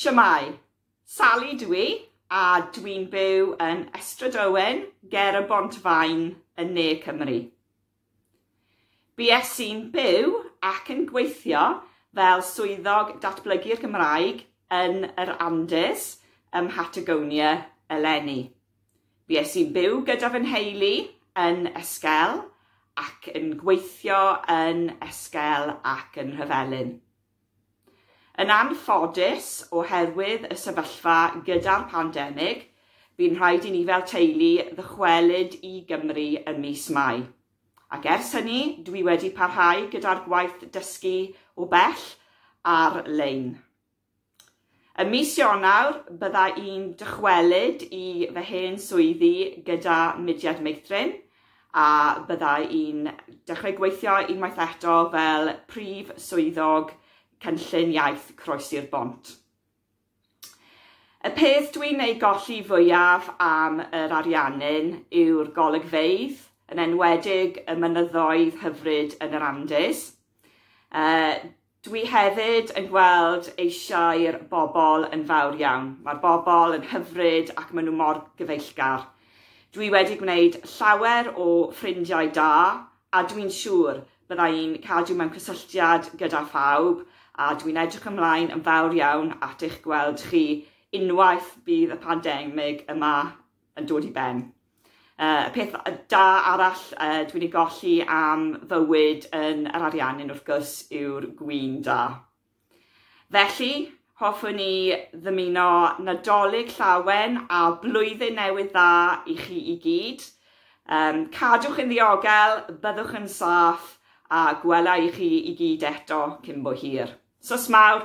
Siamai, Sally dwi, a dwi'n byw yn Ystradowen, ger y Bontfaen yn ne Cymru. Bues i'n byw ac yn gweithio fel swyddog datblygu'r Gymraeg yn yr Andes ym Patagonia eleni. Bues i'n byw gyda fy nheulu yn Esgel ac yn gweithio yn Esgel ac yn Rhyfelyn. Yn anffodus oherwydd y sefyllfa gyda'r pandemig, bu'n rhaid i ni fel teulu ddychwelyd i Gymru yn mis Mai. Ac ers hynny, dwi wedi parhau gyda'r gwaith dysgu o bell ar-lein. Ym mis Ionawr, bydda i'n dychwelyd i fy hen swyddi gyda mudiad meithrin a bydda i'n dechrau gweithio unwaith eto fel prif swyddog cynllun iaith croesi'r bont. Y peth dwi'n ei golli fwyaf am yr ariannyn yw'r golygfeydd, yn enwedig y mynyddoedd hyfryd yn yr Andes. Dwi hefyd yn gweld eisiau'r bobl yn fawr iawn. Mae'r bobl yn hyfryd ac maen nhw mor gyfeillgar. Dwi wedi gwneud llawer o ffrindiau da a dwi'n siŵr bydda i'n cadw mewn cysylltiad gyda phawb a dwi'n edrych ymlaen yn fawr iawn at eich gweld chi unwaith bydd y pandemig yma yn dod i ben. Y peth da arall dwi'n ei golli am fywyd yn yr ariannyn wrth gwrs yw'r gwin da. Felly, hoffwn ni ddymuno Nadolig llawen a blwyddyn newydd dda i chi i gyd. Cadwch yn ddiogel, byddwch yn saff a gwela i chi i gyd eto cyn bo hir. Sos mawr!